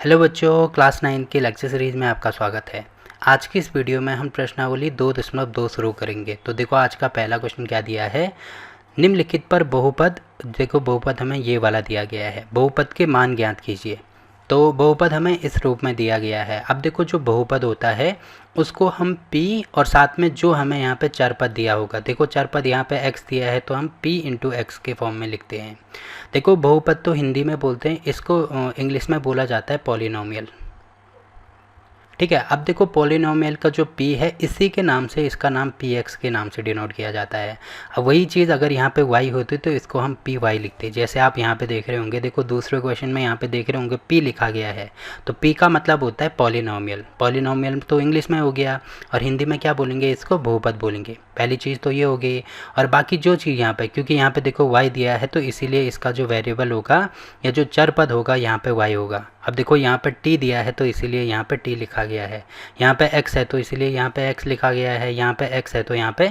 Hello बच्चों, class 9 की lecture series में आपका स्वागत है। आज की इस वीडियो में हम प्रश्नावली 2.2 शुरू करेंगे। तो देखो आज का पहला क्वेश्चन क्या दिया है, निम्नलिखित पर बहुपद। देखो बहुपद हमें ये वाला दिया गया है, बहुपद के मान ज्ञात कीजिए। तो बहुपद हमें इस रूप में दिया गया है। अब देखो जो बहुपद होता है उसको हम p और साथ में जो हमें यहाँ पे चर पद दिया होगा, देखो चर पद यहाँ पे x दिया है तो हम p इंटू एक्स के फॉर्म में लिखते हैं। देखो बहुपद तो हिंदी में बोलते हैं, इसको इंग्लिश में बोला जाता है पॉलिनोमियल। ठीक है, अब देखो पॉलिनोमियल का जो p है इसी के नाम से इसका नाम px के नाम से डिनोट किया जाता है। अब वही चीज़ अगर यहाँ पे y होती तो इसको हम py लिखते, जैसे आप यहाँ पे देख रहे होंगे। देखो दूसरे क्वेश्चन में यहाँ पे देख रहे होंगे p लिखा गया है, तो p का मतलब होता है पॉलिनोमियल। पॉलिनोमियल तो इंग्लिश में हो गया और हिंदी में क्या बोलेंगे, इसको बहुपद बोलेंगे। पहली चीज़ तो ये हो गई। और बाकी जो चीज़ यहाँ पे, क्योंकि यहाँ पे देखो y दिया है तो इसीलिए इसका जो वेरिएबल होगा या जो चर पद होगा यहाँ पे y होगा। अब देखो यहाँ पे t दिया है तो इसीलिए यहाँ पे t लिखा गया है। यहाँ पे x है तो इसीलिए यहाँ पे x लिखा गया है। यहाँ पे x है तो यहाँ पे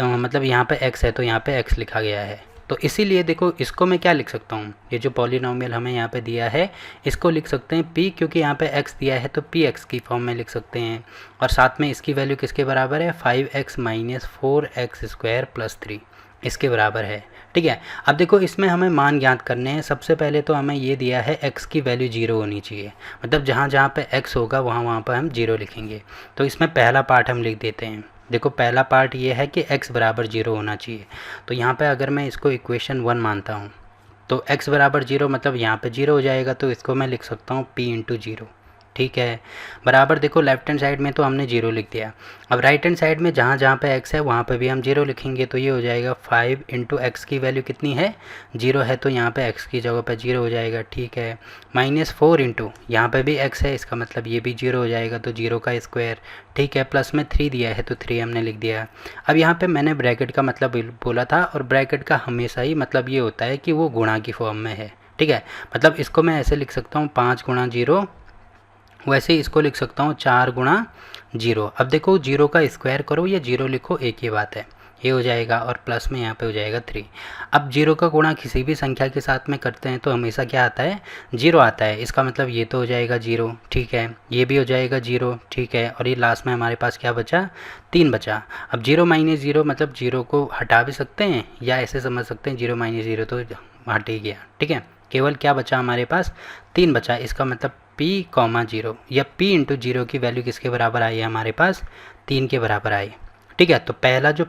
मतलब यहाँ पे x है तो यहाँ पे x लिखा गया है। तो इसीलिए देखो इसको मैं क्या लिख सकता हूँ, ये जो पॉलिनोमियल हमें यहाँ पे दिया है इसको लिख सकते हैं p, क्योंकि यहाँ पे x दिया है तो px की फॉर्म में लिख सकते हैं। और साथ में इसकी वैल्यू किसके बराबर है, 5x minus 4x square plus 3 इसके बराबर है। ठीक है, अब देखो इसमें हमें मान ज्ञात करने हैं। सबसे पहले तो हमें ये दिया है x की वैल्यू 0 होनी चाहिए, मतलब जहाँ जहाँ पे x होगा वहाँ पर हम 0 लिखेंगे। तो इसमें पहला पार्ट हम लिख देते हैं। देखो पहला पार्ट ये है कि x बराबर 0 होना चाहिए। तो यहाँ पे अगर मैं इसको इक्वेशन 1 मानता हूँ तो x बराबर 0 मतलब यहाँ पे 0 हो जाएगा, तो इसको मैं लिख सकता हूँ p इंटू 0। ठीक है, बराबर देखो लेफ्ट हैंड साइड में तो हमने 0 लिख दिया। अब राइट हैंड साइड में जहाँ जहाँ पे x है वहाँ पे भी हम 0 लिखेंगे, तो ये हो जाएगा 5 इंटू एक्स की वैल्यू कितनी है, 0 है तो यहाँ पे x की जगह पे 0 हो जाएगा। ठीक है, माइनस 4 इंटू यहाँ पर भी x है, इसका मतलब ये भी 0 हो जाएगा, तो 0 का स्क्वायर। ठीक है, प्लस में 3 दिया है तो 3 हमने लिख दिया। अब यहाँ पे मैंने ब्रैकेट का मतलब बोला था, और ब्रैकेट का हमेशा ही मतलब ये होता है कि वो गुणा की फॉर्म में है। ठीक है, मतलब इसको मैं ऐसे लिख सकता हूँ 5 गुणा 0, वैसे ही इसको लिख सकता हूँ 4 गुणा 0। अब देखो 0 का स्क्वायर करो या 0 लिखो एक ही बात है, ये हो जाएगा और प्लस में यहाँ पे हो जाएगा 3। अब 0 का गुणा किसी भी संख्या के साथ में करते हैं तो हमेशा क्या आता है, 0 आता है। इसका मतलब ये तो हो जाएगा 0। ठीक है, ये भी हो जाएगा 0। ठीक है, और ये लास्ट में हमारे पास क्या बचा, 3 बचा। अब 0 माइनस 0 मतलब 0 को हटा भी सकते हैं या ऐसे समझ सकते हैं 0 माइनस 0 तो हट ही गया। ठीक है, केवल क्या बचा हमारे पास, 3 बचा। इसका मतलब p, 0 या p इंटू 0 की वैल्यू किसके बराबर आई है हमारे पास, 3 के बराबर आई। ठीक है, तो पहला जो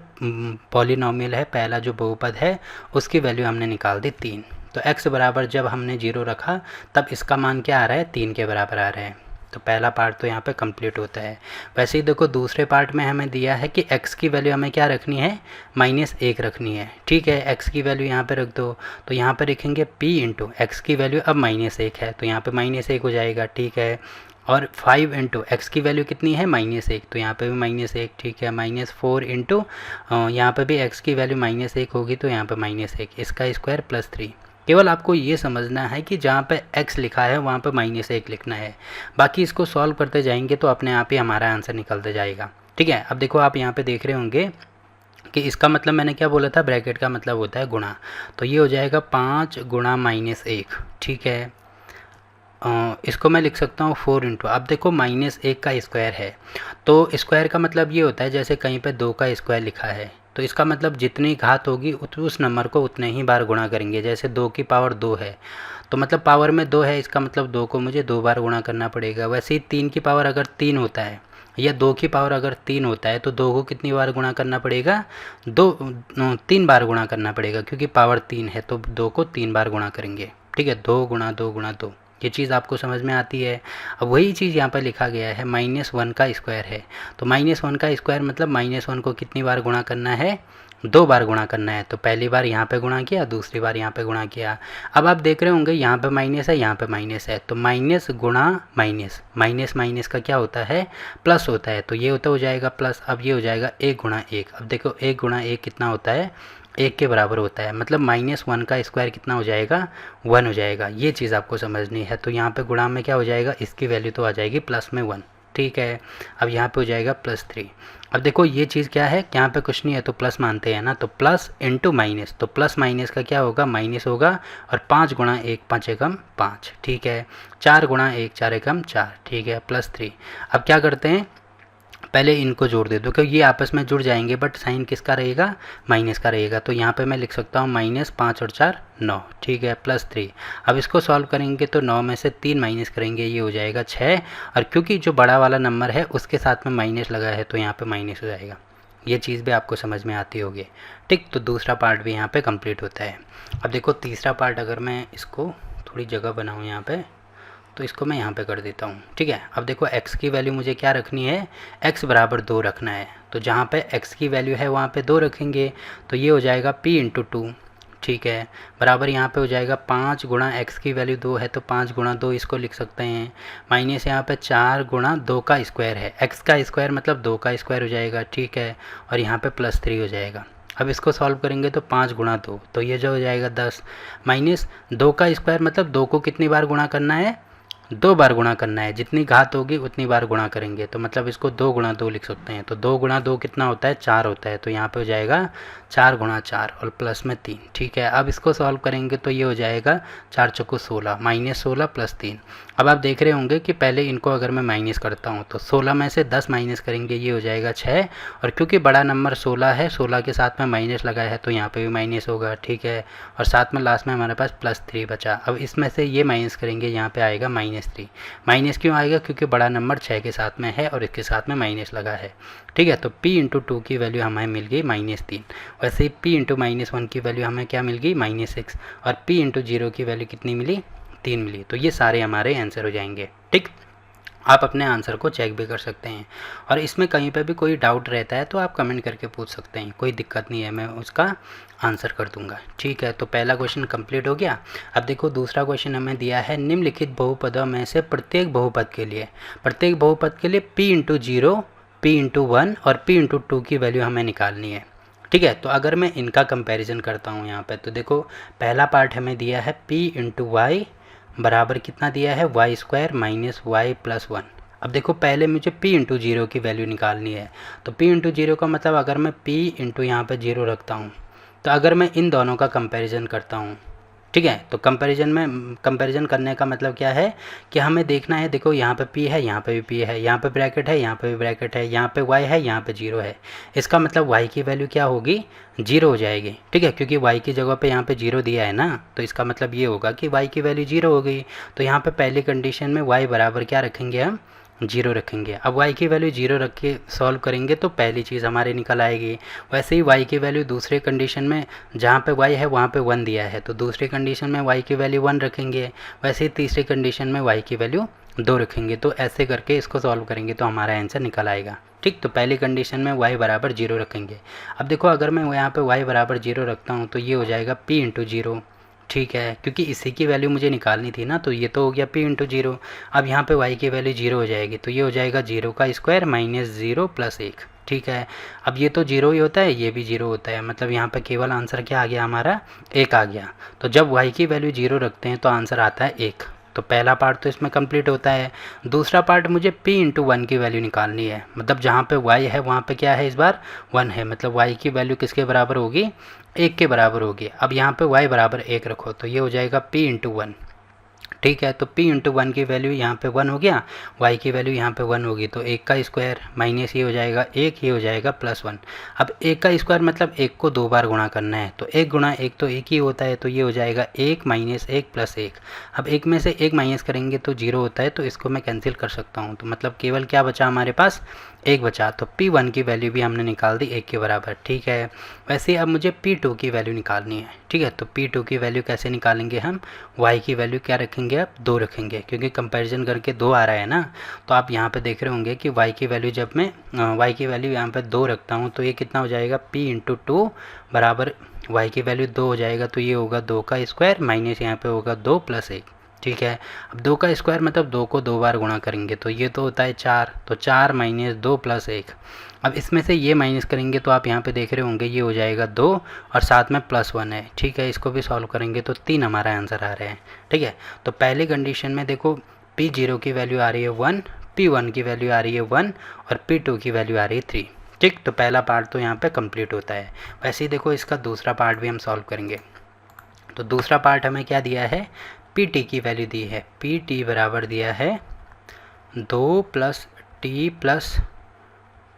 पॉलिनोमियल है, पहला जो बहुपद है उसकी वैल्यू हमने निकाल दी 3। तो x बराबर जब हमने 0 रखा तब इसका मान क्या आ रहा है, 3 के बराबर आ रहा है। तो पहला पार्ट तो यहाँ पे कंप्लीट होता है। वैसे ही देखो दूसरे पार्ट में हमें दिया है कि x की वैल्यू हमें क्या रखनी है, -1 रखनी है। ठीक है, x की वैल्यू यहाँ पे रख दो, तो यहाँ पे लिखेंगे p इंटू एक्स की वैल्यू अब -1 है तो यहाँ पे -1 हो जाएगा। ठीक है, और 5 इंटू एक्स की वैल्यू कितनी है, -1, तो यहाँ पे भी -1। ठीक है, -4 इंटू यहाँ पे भी x की वैल्यू -1 होगी तो यहाँ पे -1, इसका स्क्वायर प्लस 3। केवल आपको ये समझना है कि जहाँ पे x लिखा है वहाँ पे -1 लिखना है। बाकी इसको सॉल्व करते जाएंगे तो अपने आप ही हमारा आंसर निकलते जाएगा। ठीक है, अब देखो आप यहाँ पे देख रहे होंगे कि इसका मतलब मैंने क्या बोला था, ब्रैकेट का मतलब होता है गुणा। तो ये हो जाएगा 5 गुणा -1। ठीक है, इसको मैं लिख सकता हूँ 4 इंटू, अब देखो -1 का स्क्वायर है तो स्क्वायर का मतलब ये होता है जैसे कहीं पे 2 का स्क्वायर लिखा है तो इसका मतलब जितनी घात होगी उस नंबर को उतने ही बार गुणा करेंगे। जैसे 2 की पावर 2 है तो मतलब पावर में 2 है, इसका मतलब 2 को मुझे 2 बार गुणा करना पड़ेगा। वैसे ही 3 की पावर अगर 3 होता है या 2 की पावर अगर 3 होता है तो 2 को कितनी बार गुणा करना पड़ेगा, 3 बार गुणा करना पड़ेगा, क्योंकि पावर 3 है तो 2 को 3 बार गुणा करेंगे। ठीक है, 2 गुणा 2 गुणा 2, ये चीज़ आपको समझ में आती है। अब वही चीज़ यहाँ पर लिखा गया है, -1 का स्क्वायर है तो -1 का स्क्वायर मतलब -1 को कितनी बार गुणा करना है, 2 बार गुणा करना है। तो पहली बार यहाँ पे गुणा किया, दूसरी बार यहाँ पे गुणा किया। अब आप देख रहे होंगे यहाँ पे माइनस है, यहाँ पे माइनस है, तो माइनस गुणा माइनस, माइनस माइनस का क्या होता है, प्लस होता है, तो ये होता हो जाएगा प्लस। अब ये हो जाएगा 1 गुणा 1। अब देखो 1 गुणा 1 कितना होता है, 1 के बराबर होता है, मतलब -1 का स्क्वायर कितना हो जाएगा, 1 हो जाएगा। ये चीज़ आपको समझनी है। तो यहाँ पे गुणा में क्या हो जाएगा, इसकी वैल्यू तो आ जाएगी प्लस में 1। ठीक है। अब यहाँ पे हो जाएगा +3। अब देखो ये चीज़ क्या है, यहाँ पे कुछ नहीं है तो प्लस मानते हैं ना, तो प्लस इंटू माइनस, तो प्लस माइनस का क्या होगा, माइनस होगा। और 5 गुणा 1 5 एकम 5, ठीक है। 4 गुणा 1 4 एकम 4, ठीक है, +3। अब क्या करते हैं, पहले इनको जोड़ दे दो क्योंकि ये आपस में जुड़ जाएंगे, बट साइन किसका रहेगा, माइनस का रहेगा। तो यहाँ पे मैं लिख सकता हूँ -5 और 4 9, ठीक है, +3। अब इसको सॉल्व करेंगे तो 9 में से 3 माइनस करेंगे, ये हो जाएगा 6। और क्योंकि जो बड़ा वाला नंबर है उसके साथ में माइनस लगा है तो यहाँ पे माइनस हो जाएगा। ये चीज़ भी आपको समझ में आती होगी, ठीक। तो दूसरा पार्ट भी यहाँ पे कंप्लीट होता है। अब देखो तीसरा पार्ट, अगर मैं इसको थोड़ी जगह बनाऊँ यहाँ पे, तो इसको मैं यहाँ पे कर देता हूँ, ठीक है। अब देखो x की वैल्यू मुझे क्या रखनी है, x बराबर 2 रखना है। तो जहाँ पे x की वैल्यू है वहाँ पे 2 रखेंगे, तो ये हो जाएगा p इंटू 2, ठीक है, बराबर यहाँ पे हो जाएगा 5 गुणा x की वैल्यू 2 है तो 5 गुणा 2 इसको लिख सकते हैं, माइनस यहाँ पे 4 गुणा 2 का स्क्वायर है, x का स्क्वायर मतलब 2 का स्क्वायर हो जाएगा, ठीक है। और यहाँ पे +3 हो जाएगा। अब इसको सॉल्व करेंगे तो 5 गुणा 2, तो ये जो हो जाएगा 10, माइनस 2 का स्क्वायर मतलब 2 को कितनी बार गुणा करना है, 2 बार गुणा करना है, जितनी घात होगी उतनी बार गुणा करेंगे, तो मतलब इसको 2 गुणा 2 लिख सकते हैं। तो 2 गुणा 2 कितना होता है, 4 होता है, तो यहाँ पे हो जाएगा 4 गुणा 4 और प्लस में 3, ठीक है। अब इसको सॉल्व करेंगे तो ये हो जाएगा 4 चौको 16, -16 + 3। अब आप देख रहे होंगे कि पहले इनको अगर मैं माइनस करता हूँ तो 16 में से 10 माइनस करेंगे, ये हो जाएगा 6। और क्योंकि बड़ा नंबर 16 है, 16 के साथ में माइनस लगा है तो यहाँ पे भी माइनस होगा, ठीक है। और साथ में लास्ट में हमारे पास +3 बचा। अब इसमें से ये माइनस करेंगे, यहाँ पे आएगा -3। माइनस क्यों आएगा, क्योंकि बड़ा नंबर 6 के साथ में है और इसके साथ में माइनस लगा है, ठीक है। तो p इंटू 2 की वैल्यू हमें मिल गई -3। वैसे ही p इंटू -1 की वैल्यू हमें क्या मिल गई, -6। और p इंटू 0 की वैल्यू कितनी मिली, 3 मिली। तो ये सारे हमारे आंसर हो जाएंगे, ठीक। आप अपने आंसर को चेक भी कर सकते हैं, और इसमें कहीं पे भी कोई डाउट रहता है तो आप कमेंट करके पूछ सकते हैं, कोई दिक्कत नहीं है, मैं उसका आंसर कर दूंगा, ठीक है। तो पहला क्वेश्चन कंप्लीट हो गया। अब देखो दूसरा क्वेश्चन हमें दिया है, निम्नलिखित बहुपदों में से प्रत्येक बहुपद के लिए p इंटू 0, p इंटू 1 और p इंटू 2 की वैल्यू हमें निकालनी है, ठीक है। तो अगर मैं इनका कंपैरिजन करता हूँ यहाँ पे, तो देखो पहला पार्ट हमें दिया है p इंटू वाई बराबर कितना दिया है, y² - y + 1। अब देखो पहले मुझे p इंटू 0 की वैल्यू निकालनी है, तो p इंटू 0 का मतलब अगर मैं p इंटू यहाँ पर 0 रखता हूँ, तो अगर मैं इन दोनों का कंपैरिजन करता हूँ, ठीक है। तो कंपैरिजन करने का मतलब क्या है कि हमें देखना है, देखो यहाँ पे p है, यहाँ पे भी p है, यहाँ पे ब्रैकेट है, यहाँ पे भी ब्रैकेट है, यहाँ पे y है, यहाँ पे 0 है। इसका मतलब y की वैल्यू क्या होगी, 0 हो जाएगी, ठीक है। क्योंकि y की जगह पे यहाँ पे 0 दिया है ना, तो इसका मतलब ये होगा कि y की वैल्यू 0 हो गई। तो यहाँ पे पहली कंडीशन में y बराबर क्या रखेंगे, हम 0 रखेंगे। अब y की वैल्यू 0 रख के सॉल्व करेंगे तो पहली चीज़ हमारे निकल आएगी। वैसे ही y की वैल्यू दूसरे कंडीशन में, जहाँ पे y है वहाँ पे 1 दिया है, तो दूसरी कंडीशन में y की वैल्यू 1 रखेंगे। वैसे ही तीसरी कंडीशन में y की वैल्यू 2 रखेंगे। तो ऐसे करके इसको सॉल्व करेंगे तो हमारा आंसर निकल आएगा, ठीक। तो पहली कंडीशन में y बराबर 0 रखेंगे। अब देखो अगर मैं यहाँ पे y बराबर 0 रखता हूँ तो ये हो जाएगा p इंटू 0, ठीक है, क्योंकि इसी की वैल्यू मुझे निकालनी थी ना, तो ये तो हो गया p इंटू 0। अब यहाँ पे y की वैल्यू 0 हो जाएगी, तो ये हो जाएगा 0 का स्क्वायर -0 + 1, ठीक है। अब ये तो 0 ही होता है, ये भी 0 होता है, मतलब यहाँ पे केवल आंसर क्या आ गया, हमारा 1 आ गया। तो जब y की वैल्यू 0 रखते हैं तो आंसर आता है 1। तो पहला पार्ट तो इसमें कंप्लीट होता है। दूसरा पार्ट मुझे p इंटू 1 की वैल्यू निकालनी है, मतलब जहाँ पे y है वहाँ पे क्या है, इस बार 1 है, मतलब y की वैल्यू किसके बराबर होगी, 1 के बराबर होगी। अब यहाँ पे y बराबर 1 रखो तो ये हो जाएगा p इंटू 1, ठीक है। तो p इंटू 1 की वैल्यू यहाँ पे 1 हो गया, y की वैल्यू यहाँ पे 1 होगी, तो 1 का स्क्वायर माइनस ये हो जाएगा 1, ये हो जाएगा +1। अब 1 का स्क्वायर मतलब 1 को 2 बार गुणा करना है, तो 1 गुणा 1 तो 1 ही होता है, तो ये हो जाएगा 1 - 1 + 1। अब 1 में से 1 माइनस करेंगे तो 0 होता है, तो इसको मैं कैंसिल कर सकता हूँ। तो मतलब केवल क्या बचा हमारे पास, 1 बचा। तो p1 की वैल्यू भी हमने निकाल दी 1 के बराबर, ठीक है। वैसे अब मुझे p2 की वैल्यू निकालनी है, ठीक है। तो p2 की वैल्यू कैसे निकालेंगे हम, y की वैल्यू क्या रखेंगे, अब 2 रखेंगे, क्योंकि कंपैरिजन करके 2 आ रहा है ना। तो आप यहाँ पे देख रहे होंगे कि y की वैल्यू, जब मैं y की वैल्यू यहाँ पे 2 रखता हूँ तो ये कितना हो जाएगा, p इंटू 2 बराबर y की वैल्यू 2 हो जाएगा, तो ये होगा 2 का स्क्वायर माइनस यहाँ पे होगा 2 + 1, ठीक है। अब 2 का स्क्वायर मतलब 2 को 2 बार गुणा करेंगे, तो ये तो होता है 4, तो 4 - 2 + 1। अब इसमें से ये माइनस करेंगे तो आप यहाँ पे देख रहे होंगे ये हो जाएगा 2 और साथ में +1 है, ठीक है। इसको भी सॉल्व करेंगे तो 3 हमारा आंसर आ रहा है, ठीक है। तो पहली कंडीशन में देखो p0 की वैल्यू आ रही है 1, P1 की वैल्यू आ रही है 1 और P2 की वैल्यू आ रही है 3। ठीक, तो पहला पार्ट तो यहाँ पे कंप्लीट होता है। वैसे ही देखो इसका दूसरा पार्ट भी हम सॉल्व करेंगे। तो दूसरा पार्ट हमें क्या दिया है, Pt की वैल्यू दी है, Pt बराबर दिया है 2 plus T plus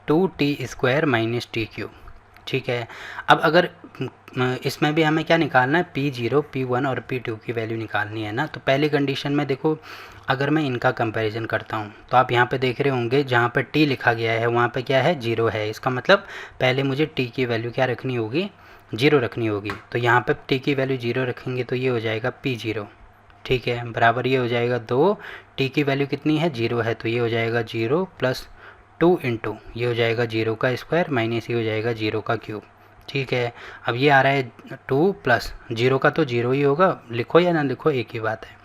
2t² minus T cube. ठीक है, अब अगर इसमें भी हमें क्या निकालना है, P0, P1 और P2 की वैल्यू निकालनी है ना। तो पहली कंडीशन में देखो, अगर मैं इनका कंपैरिजन करता हूँ तो आप यहाँ पे देख रहे होंगे जहाँ पे t लिखा गया है वहाँ पे क्या है, 0 है। इसका मतलब पहले मुझे t की वैल्यू क्या रखनी होगी, 0 रखनी होगी। तो यहाँ पे t की वैल्यू 0 रखेंगे तो ये हो जाएगा P0। ठीक है, बराबर ये हो जाएगा 2, t की वैल्यू कितनी है, 0 है, तो ये हो जाएगा 0 प्लस 2 इंटू ये हो जाएगा 0 का स्क्वायर माइनस ये हो जाएगा 0 का क्यूब। ठीक है, अब ये आ रहा है 2 प्लस 0 का तो 0 ही होगा, लिखो या ना लिखो एक ही बात है।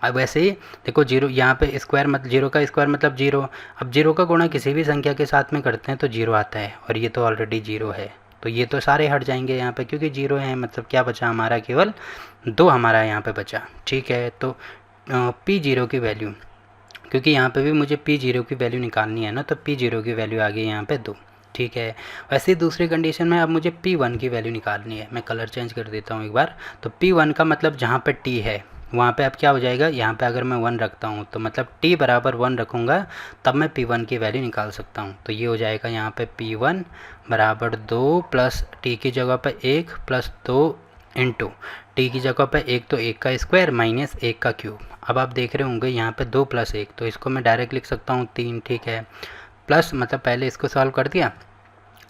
अब वैसे ही देखो 0 यहाँ पे स्क्वायर मतलब 0 का स्क्वायर मतलब 0। अब 0 का गुणा किसी भी संख्या के साथ में करते हैं तो 0 आता है, और ये तो ऑलरेडी 0 है, तो ये तो सारे हट जाएंगे यहाँ पे क्योंकि 0 है। मतलब क्या बचा हमारा, केवल 2 हमारा यहाँ पे बचा। ठीक है, तो P0 की वैल्यू, क्योंकि यहाँ पे भी मुझे P0 की वैल्यू निकालनी है ना, तो P0 की वैल्यू आ गई यहाँ पे 2। ठीक है, वैसे ही दूसरी कंडीशन में अब मुझे P1 की वैल्यू निकालनी है। मैं कलर चेंज कर देता हूँ एक बार। तो P1 का मतलब जहाँ पे t है वहाँ पे अब क्या हो जाएगा, यहाँ पे अगर मैं 1 रखता हूँ तो मतलब t बराबर 1 रखूँगा तब मैं P1 की वैल्यू निकाल सकता हूँ। तो ये हो जाएगा यहाँ पे P1 बराबर 2 प्लस t की जगह पे 1 प्लस 2 इंटू टी की जगह पे 1 तो 1 का स्क्वायर माइनस 1 का क्यूब। अब आप देख रहे होंगे यहाँ पे 2 प्लस 1, तो इसको मैं डायरेक्ट लिख सकता हूँ 3। ठीक है, प्लस मतलब पहले इसको सॉल्व कर दिया,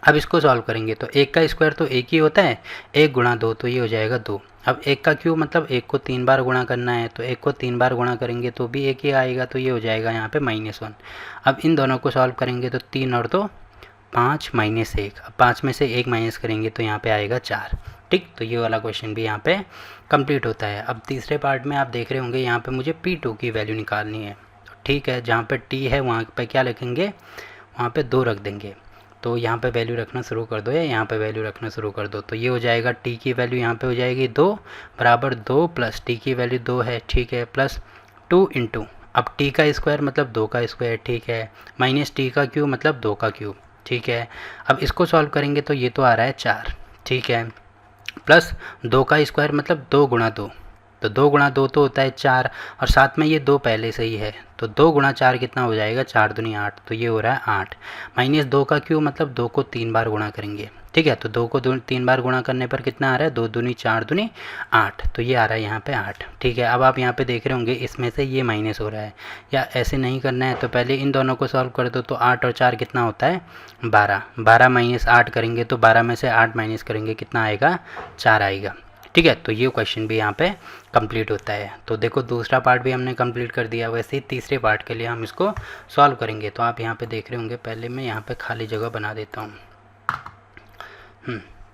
अब इसको सॉल्व करेंगे तो 1 का स्क्वायर तो 1 ही होता है, 1 गुणा 2 तो ये हो जाएगा 2। अब 1 का क्यूब मतलब 1 को 3 बार गुणा करना है, तो 1 को 3 बार गुणा करेंगे तो भी 1 ही आएगा, तो ये हो जाएगा यहाँ पे -1। अब इन दोनों को सॉल्व करेंगे तो 3 और 2 5 माइनस 1, अब 5 में से 1 माइनस करेंगे तो यहाँ पे आएगा 4। ठीक, तो ये वाला क्वेश्चन भी यहाँ पे कंप्लीट होता है। अब तीसरे पार्ट में आप देख रहे होंगे यहाँ पे मुझे P2 की वैल्यू निकालनी है। ठीक है, जहाँ पे t है वहाँ पे क्या लिखेंगे, वहाँ पे 2 रख देंगे। तो यहाँ पे वैल्यू रखना शुरू कर दो या यहाँ पे वैल्यू रखना शुरू कर दो, तो ये हो जाएगा t की वैल्यू यहाँ पे हो जाएगी 2 बराबर 2 प्लस t की वैल्यू 2 है। ठीक है, प्लस 2 इंटू अब t का स्क्वायर मतलब 2 का स्क्वायर। ठीक है, माइनस t का क्यूब मतलब 2 का क्यूब। ठीक है, अब इसको सॉल्व करेंगे तो ये तो आ रहा है 4। ठीक है, प्लस 2 का स्क्वायर मतलब 2 गुणा 2, तो 2 गुणा 2 तो होता है 4, और साथ में ये 2 पहले से ही है, तो 2 गुणा 4 कितना हो जाएगा, 4 दूनी 8, तो ये हो रहा है 8। माइनस 2 का क्यूब मतलब 2 को 3 बार गुणा करेंगे। ठीक है, तो 2 को 3 बार गुणा करने पर कितना आ रहा है, 2 दूनी 4 दूनी 8, तो ये आ रहा है यहाँ पे 8। ठीक है, अब आप यहाँ पे देख रहे होंगे इसमें से ये माइनस हो रहा है, या ऐसे नहीं करना है तो पहले इन दोनों को सॉल्व कर दो। तो 8 और 4 कितना होता है, 12। 12 माइनस 8 करेंगे तो 12 में से 8 माइनस करेंगे कितना आएगा, 4 आएगा। ठीक है, तो ये क्वेश्चन भी यहाँ पे कंप्लीट होता है। तो देखो दूसरा पार्ट भी हमने कंप्लीट कर दिया। वैसे ही तीसरे पार्ट के लिए हम इसको सॉल्व करेंगे। तो आप यहाँ पे देख रहे होंगे, पहले मैं यहाँ पे खाली जगह बना देता हूँ।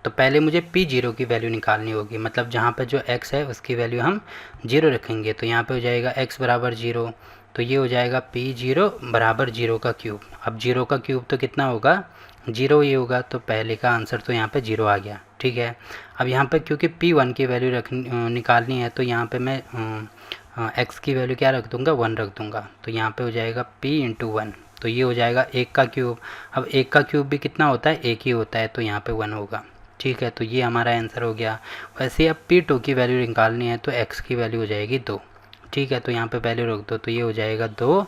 तो पहले मुझे P0 की वैल्यू निकालनी होगी, मतलब जहाँ पे जो x है उसकी वैल्यू हम 0 रखेंगे। तो यहाँ पे हो जाएगा x बराबर 0, तो ये हो जाएगा P0 बराबर 0 का क्यूब। अब 0 का क्यूब तो कितना होगा, 0 ही होगा, तो पहले का आंसर तो यहाँ पे 0 आ गया। ठीक है, अब यहाँ पे क्योंकि P1 की वैल्यू निकालनी है तो यहाँ पे मैं x की वैल्यू क्या रख दूँगा, 1 रख दूँगा। तो यहाँ पे हो जाएगा P इंटू 1, तो ये हो जाएगा 1 का क्यूब। अब 1 का क्यूब भी कितना होता है, 1 ही होता है, तो यहाँ पे 1 होगा। ठीक है, तो ये हमारा आंसर हो गया। वैसे अब P2 की वैल्यू निकालनी है तो x की वैल्यू हो जाएगी 2। ठीक है, तो यहाँ पे वैल्यू रख दो, तो ये हो जाएगा 2,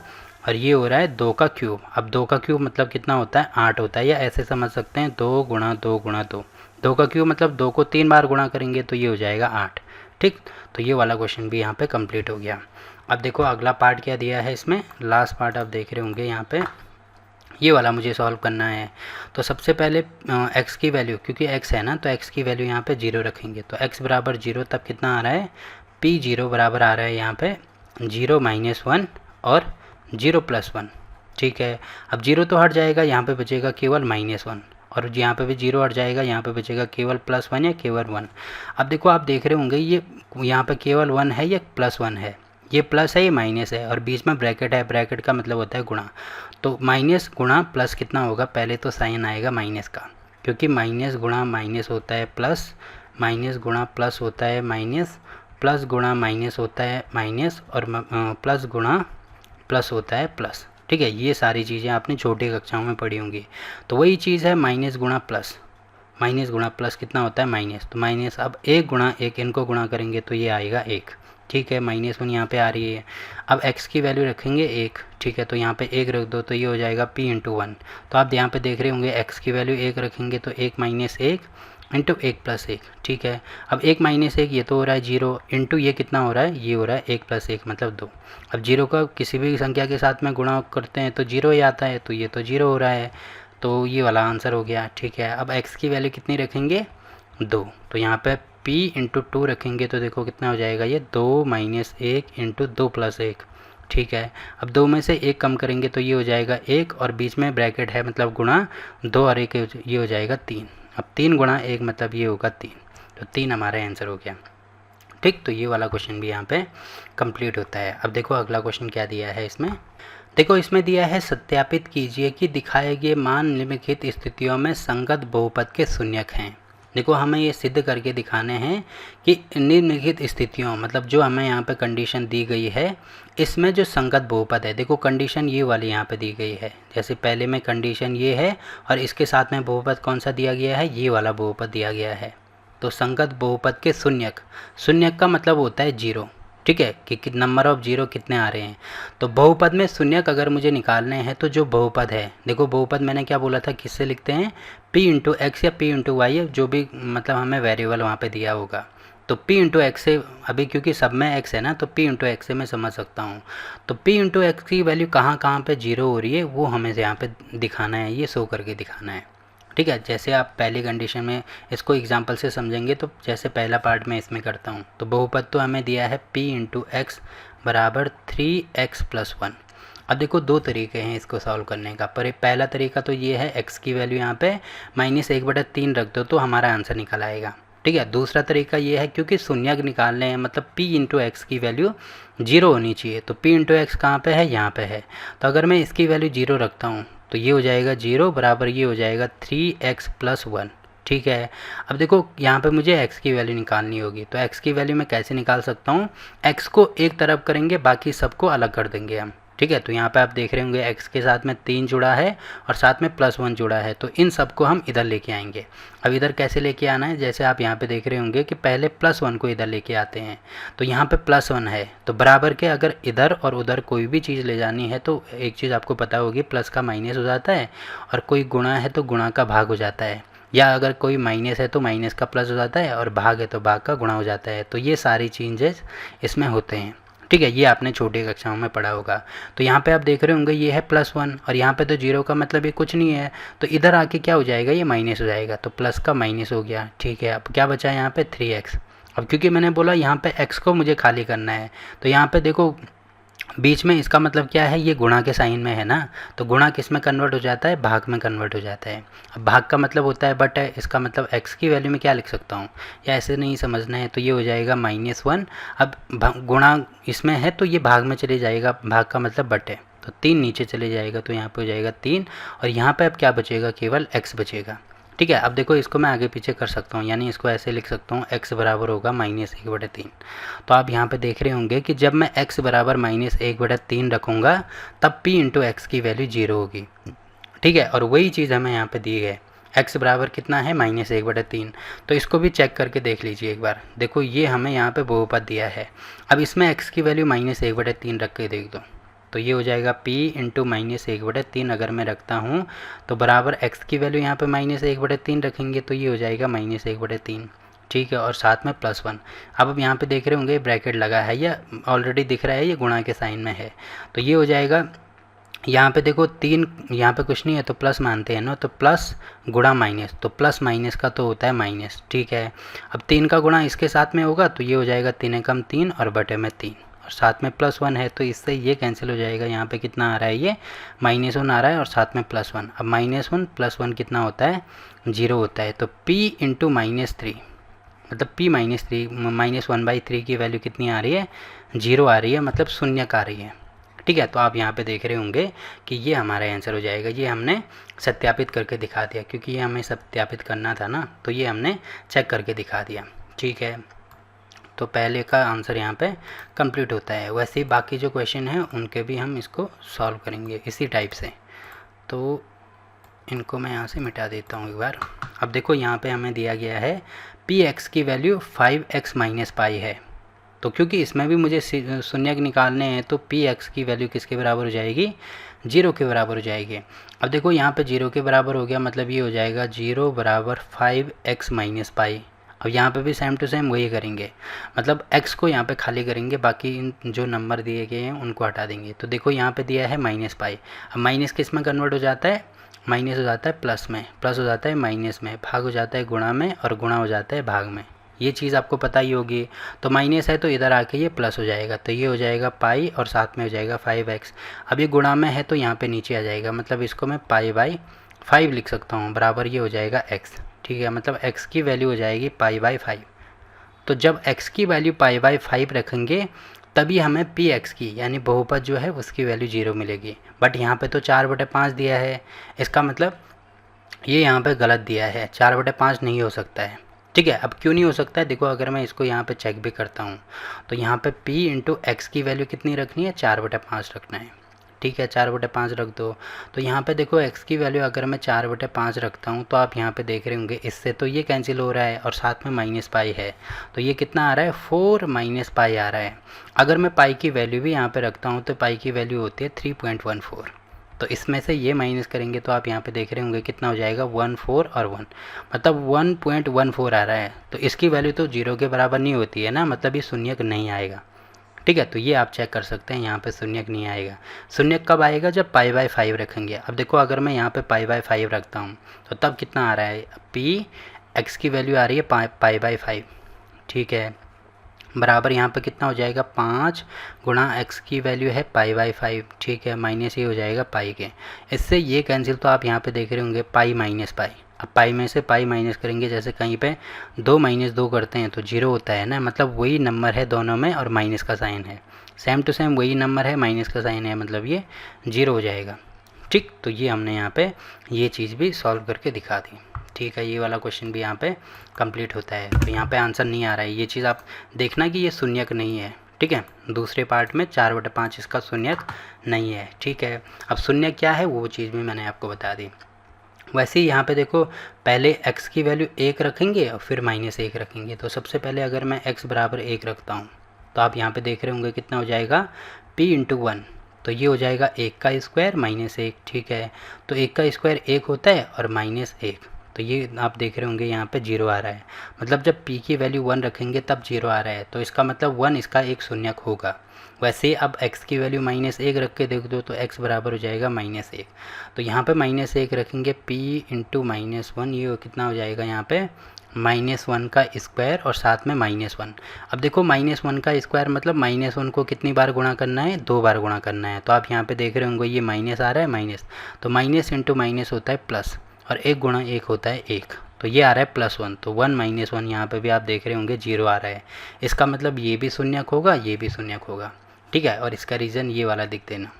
और ये हो रहा है 2 का क्यूब। अब 2 का क्यूब मतलब कितना होता है, 8 होता है, या ऐसे समझ सकते हैं 2 गुणा 2 गुणा 2। 2 का क्यूब मतलब 2 को 3 बार गुणा करेंगे तो ये हो जाएगा 8। ठीक, तो ये वाला क्वेश्चन भी यहाँ पे कंप्लीट हो गया। अब देखो अगला पार्ट क्या दिया है, इसमें लास्ट पार्ट आप देख रहे होंगे यहाँ पे, ये वाला मुझे सॉल्व करना है। तो सबसे पहले x की वैल्यू, क्योंकि x है ना तो x की वैल्यू यहाँ पे 0 रखेंगे। तो x बराबर 0 तब कितना आ रहा है, P0 बराबर आ रहा है यहाँ पे 0 माइनस 1 और 0 प्लस 1। ठीक है, अब 0 तो हट जाएगा, यहाँ पे बचेगा केवल -1, और यहाँ पे भी 0 हट जाएगा, यहाँ पे बचेगा केवल +1 या केवल 1। अब देखो आप देख रहे होंगे ये यहाँ पे केवल 1 है या +1 है, ये प्लस है ये माइनस है, और बीच में ब्रैकेट है, ब्रैकेट का मतलब होता है गुणा। तो माइनस गुणा प्लस कितना होगा, पहले तो साइन आएगा माइनस का, क्योंकि माइनस गुणा माइनस होता है प्लस, माइनस गुणा प्लस होता है माइनस, प्लस गुणा माइनस होता है माइनस, और प्लस गुणा प्लस होता है प्लस। ठीक है, ये सारी चीज़ें आपने छोटी कक्षाओं में पढ़ी होंगी। तो वही चीज़ है माइनस गुणा प्लस, माइनस गुणा प्लस कितना होता है माइनस, तो माइनस अब 1 गुणा 1 इनको गुणा करेंगे तो ये आएगा 1, ठीक है, -1 यहाँ पे आ रही है। अब x की वैल्यू रखेंगे 1, ठीक है, तो यहाँ पे 1 रख दो तो ये हो जाएगा p इंटू 1। तो आप यहाँ पे देख रहे होंगे x की वैल्यू 1 रखेंगे तो 1 माइनस 1 इंटू 1 प्लस 1, ठीक है। अब 1 माइनस 1 ये तो हो रहा है 0 इंटू ये कितना हो रहा है, ये हो रहा है 1 प्लस 1 मतलब 2। अब 0 का किसी भी संख्या के साथ में गुणा करते हैं तो 0 ही आता है, तो ये तो 0 हो रहा है, तो ये वाला आंसर हो गया, ठीक है। अब x की वैल्यू कितनी रखेंगे 2, तो यहाँ पे p इंटू 2 रखेंगे तो देखो कितना हो जाएगा ये 2 माइनस 1 इंटू 2 प्लस 1, ठीक है। अब 2 में से 1 कम करेंगे तो ये हो जाएगा 1 और बीच में ब्रैकेट है मतलब गुणा 2 और 1 ये हो जाएगा 3। अब 3 गुणा 1 मतलब ये होगा 3, तो 3 हमारा आंसर हो गया, ठीक। तो ये वाला क्वेश्चन भी यहाँ पे कंप्लीट होता है। अब देखो अगला क्वेश्चन क्या दिया है इसमें, देखो इसमें दिया है सत्यापित कीजिए कि दिखाए गए मान निम्नलिखित स्थितियों में संगत बहुपद के शून्यक हैं। देखो हमें ये सिद्ध करके दिखाने हैं कि निम्नलिखित स्थितियों मतलब जो हमें यहाँ पे कंडीशन दी गई है इसमें जो संगत बहुपद है, देखो कंडीशन ये वाली यहाँ पे दी गई है, जैसे पहले में कंडीशन ये है और इसके साथ में बहुपद कौन सा दिया गया है, ये वाला बहुपद दिया गया है। तो संगत बहुपद के शून्यक, शून्यक का मतलब होता है 0, ठीक है, कि नंबर ऑफ 0 कितने आ रहे हैं। तो बहुपद में शून्यक अगर मुझे निकालने हैं तो जो बहुपद है, देखो बहुपद मैंने क्या बोला था किससे लिखते हैं, p इंटू एक्स या p इंटू वाई, जो भी मतलब हमें वेरिएबल वहाँ पे दिया होगा। तो p इंटू एक्स से अभी क्योंकि सब में x है ना, तो p इंटू एक्स से मैं समझ सकता हूँ। तो p इंटू एक्स की वैल्यू कहाँ कहाँ पे 0 हो रही है वो हमें यहाँ पे दिखाना है, ये शो करके दिखाना है, ठीक है। जैसे आप पहली कंडीशन में इसको एग्जांपल से समझेंगे तो जैसे पहला पार्ट में इसमें करता हूँ, तो बहुपद तो हमें दिया है p इंटू एक्स बराबर 3x प्लस 1। अब देखो दो तरीके हैं इसको सॉल्व करने का, पर पहला तरीका तो ये है x की वैल्यू यहाँ पे -1/3 रख दो तो हमारा आंसर निकल आएगा, ठीक है। दूसरा तरीका ये है क्योंकि शून्यक निकालने हैं मतलब p इंटू एक्स की वैल्यू 0 होनी चाहिए, तो p इंटू एक्स कहाँ पर है, यहाँ पे है। तो अगर मैं इसकी वैल्यू 0 रखता हूँ तो ये हो जाएगा 0 बराबर ये हो जाएगा 3x प्लस 1, ठीक है। अब देखो यहाँ पे मुझे x की वैल्यू निकालनी होगी, तो x की वैल्यू मैं कैसे निकाल सकता हूँ, x को एक तरफ करेंगे बाकी सबको अलग कर देंगे हम, ठीक है। तो यहाँ पे आप देख रहे होंगे x के साथ में 3 जुड़ा है और साथ में +1 जुड़ा है, तो इन सबको हम इधर लेके आएंगे। अब इधर कैसे लेके आना है, जैसे आप यहाँ पे देख रहे होंगे कि पहले +1 को इधर लेके आते हैं, तो यहाँ पे +1 है तो बराबर के अगर इधर और उधर कोई भी चीज़ ले जानी है तो एक चीज़ आपको पता होगी, प्लस का माइनस हो जाता है और कोई गुणा है तो गुणा का भाग हो जाता है, या अगर कोई माइनस है तो माइनस का प्लस हो जाता है और भाग है तो भाग का गुणा हो जाता है। तो ये सारी चेंजेस इसमें होते हैं, ठीक है, ये आपने छोटी कक्षाओं में पढ़ा होगा। तो यहाँ पे आप देख रहे होंगे ये है +1 और यहाँ पे तो 0 का मतलब ये कुछ नहीं है, तो इधर आके क्या हो जाएगा, ये माइनस हो जाएगा, तो प्लस का माइनस हो गया, ठीक है। अब क्या बचा है यहाँ पे 3x। अब क्योंकि मैंने बोला यहाँ पे x को मुझे खाली करना है, तो यहाँ पे देखो बीच में इसका मतलब क्या है, ये गुणा के साइन में है ना, तो गुणा किस में कन्वर्ट हो जाता है, भाग में कन्वर्ट हो जाता है। अब भाग का मतलब होता है बट है, इसका मतलब x की वैल्यू में क्या लिख सकता हूँ, या ऐसे नहीं समझना है, तो ये हो जाएगा -1। अब गुणा इसमें है तो ये भाग में चले जाएगा, भाग का मतलब बट है, तो 3 नीचे चले जाएगा तो यहाँ पे हो जाएगा 3 और यहाँ पे अब क्या बचेगा, केवल x बचेगा, ठीक है। अब देखो इसको मैं आगे पीछे कर सकता हूँ, यानी इसको ऐसे लिख सकता हूँ x बराबर होगा -1/3। तो आप यहाँ पे देख रहे होंगे कि जब मैं x बराबर -1/3 रखूँगा तब p इंटू एक्स की वैल्यू 0 होगी, ठीक है। और वही चीज़ हमें यहाँ पे दी है, x बराबर कितना है -1/3। तो इसको भी चेक करके देख लीजिए एक बार, देखो ये हमें यहाँ पे बहुपद दिया है। अब इसमें x की वैल्यू -1/3 रख के देख दो, तो ये हो जाएगा p इंटू -1/3 अगर मैं रखता हूँ तो बराबर x की वैल्यू यहाँ पे -1/3 रखेंगे तो ये हो जाएगा -1/3, ठीक है, और साथ में +1। अब यहाँ पे देख रहे होंगे ब्रैकेट लगा है या ऑलरेडी दिख रहा है, ये गुणा के साइन में है, तो ये हो जाएगा यहाँ पे देखो 3, यहाँ पे कुछ नहीं है तो प्लस मानते हैं ना, तो प्लस गुणा माइनस, तो प्लस माइनस का तो होता है माइनस, ठीक है। अब 3 का गुणा इसके साथ में होगा तो ये हो जाएगा 3 एकम 3 और बटे में 3 और साथ में +1 है तो इससे ये कैंसिल हो जाएगा। यहाँ पे कितना आ रहा है, ये -1 आ रहा है और साथ में +1। अब -1 + 1 कितना होता है, 0 होता है। तो p इंटू -3 मतलब p -1/3 की वैल्यू कितनी आ रही है, 0 आ रही है, मतलब शून्यक आ रही है, ठीक है। तो आप यहाँ पे देख रहे होंगे कि ये हमारा आंसर हो जाएगा। ये हमने सत्यापित करके दिखा दिया, क्योंकि ये हमें सत्यापित करना था ना, तो ये हमने चेक करके दिखा दिया, ठीक है। तो पहले का आंसर यहाँ पे कंप्लीट होता है। वैसे ही बाकी जो क्वेश्चन हैं उनके भी हम इसको सॉल्व करेंगे इसी टाइप से। तो इनको मैं यहाँ से मिटा देता हूँ एक बार। अब देखो यहाँ पे हमें दिया गया है पी एक्स की वैल्यू 5x माइनस पाई है, तो क्योंकि इसमें भी मुझे शून्यक निकालने हैं तो पी एक्स की वैल्यू किसके बराबर हो जाएगी, 0 के बराबर हो जाएगी। अब देखो यहाँ पे 0 के बराबर हो गया, मतलब ये हो जाएगा 0 बराबर 5x माइनस पाई। अब यहाँ पे भी सेम टू सेम वही करेंगे, मतलब x को यहाँ पे खाली करेंगे, बाकी इन जो नंबर दिए गए हैं उनको हटा देंगे। तो देखो यहाँ पे दिया है माइनस पाई, अब माइनस किस में कन्वर्ट हो जाता है, माइनस हो जाता है प्लस में, प्लस हो जाता है माइनस में, भाग हो जाता है गुणा में, और गुणा हो जाता है भाग में। ये चीज़ आपको पता ही होगी। तो माइनस है तो इधर आके ये प्लस हो जाएगा, तो ये हो जाएगा पाई और साथ में हो जाएगा 5x। अब ये गुणा में है तो यहाँ पे नीचे आ जाएगा, मतलब इसको मैं पाई बाई 5 लिख सकता हूँ, बराबर ये हो जाएगा x। ठीक है, मतलब x की वैल्यू हो जाएगी पाई बाई 5। तो जब x की वैल्यू पाई बाई 5 रखेंगे तभी हमें पी एक्स की यानी बहुपद जो है उसकी वैल्यू 0 मिलेगी। बट यहाँ पे तो 4/5 दिया है, इसका मतलब ये यहाँ पे गलत दिया है, 4/5 नहीं हो सकता है। ठीक है, अब क्यों नहीं हो सकता है, देखो अगर मैं इसको यहाँ पे चेक भी करता हूँ तो यहाँ पे p इंटू एक्स की वैल्यू कितनी रखनी है, 4/5 रखना है। ठीक है, 4/5 रख दो। तो यहाँ पे देखो x की वैल्यू अगर मैं 4/5 रखता हूँ तो आप यहाँ पे देख रहे होंगे इससे तो ये कैंसिल हो रहा है और साथ में माइनस पाई है, तो ये कितना आ रहा है, 4 माइनस पाई आ रहा है। अगर मैं पाई की वैल्यू भी यहाँ पे रखता हूँ तो पाई की वैल्यू होती है 3.14। तो इसमें से ये माइनस करेंगे तो आप यहाँ पे देख रहे होंगे कितना हो जाएगा, 14 और 1, मतलब 1.14 आ रहा है। तो इसकी वैल्यू तो 0 के बराबर नहीं होती है ना, मतलब ये शून्यक नहीं आएगा। ठीक है, तो ये आप चेक कर सकते हैं, यहाँ पे शून्यक नहीं आएगा। शून्यक कब आएगा, जब पाई बाई 5 रखेंगे। अब देखो अगर मैं यहाँ पे पाई बाई 5 रखता हूँ तो तब कितना आ रहा है, पी एक्स की वैल्यू आ रही है पाई बाई 5। ठीक है, बराबर यहाँ पे कितना हो जाएगा, 5 गुणा एक्स की वैल्यू है पाई बाई 5। ठीक है, माइनस ये हो जाएगा पाई के, इससे ये कैंसिल। तो आप यहाँ पे देख रहे होंगे पाई माइनस पाई। अब पाई में से पाई माइनस करेंगे, जैसे कहीं पे 2 - 2 करते हैं तो 0 होता है ना, मतलब वही नंबर है दोनों में और माइनस का साइन है, सेम टू सेम वही नंबर है, माइनस का साइन है, मतलब ये 0 हो जाएगा। ठीक, तो ये हमने यहाँ पे ये चीज़ भी सॉल्व करके दिखा दी। ठीक है, ये वाला क्वेश्चन भी यहाँ पे कंप्लीट होता है। तो यहाँ पे आंसर नहीं आ रहा है, ये चीज़ आप देखना कि ये शून्यक नहीं है। ठीक है, दूसरे पार्ट में 4/5 इसका शून्यक नहीं है। ठीक है, अब शून्यक क्या है वो चीज़ भी मैंने आपको बता दी। वैसे ही यहाँ पे देखो पहले x की वैल्यू 1 रखेंगे और फिर -1 रखेंगे। तो सबसे पहले अगर मैं x बराबर 1 रखता हूँ तो आप यहाँ पे देख रहे होंगे कितना हो जाएगा, p इंटू 1, तो ये हो जाएगा 1 का स्क्वायर -1। ठीक है, तो 1 का स्क्वायर 1 होता है और -1, तो ये आप देख रहे होंगे यहाँ पे 0 आ रहा है, मतलब जब p की वैल्यू 1 रखेंगे तब 0 आ रहा है, तो इसका मतलब 1 इसका एक शून्यक होगा। वैसे अब x की वैल्यू -1 रख के देख दो तो x बराबर हो जाएगा -1। तो यहाँ पे -1 रखेंगे, p इंटू -1, ये कितना हो जाएगा यहाँ पे -1 का स्क्वायर और साथ में -1। अब देखो -1 का स्क्वायर मतलब -1 को कितनी बार गुणा करना है, 2 बार गुणा करना है। तो आप यहाँ पे देख रहे होंगे ये माइनस आ रहा है, माइनस, तो माइनस इंटू माइनस होता है प्लस, और 1 गुणा 1 होता है 1, तो ये आ रहा है +1। तो 1 - 1 यहाँ पे भी आप देख रहे होंगे 0 आ रहा है, इसका मतलब ये भी शून्यक होगा, ये भी शून्यक होगा। ठीक है, और इसका रीज़न ये वाला लिख देना।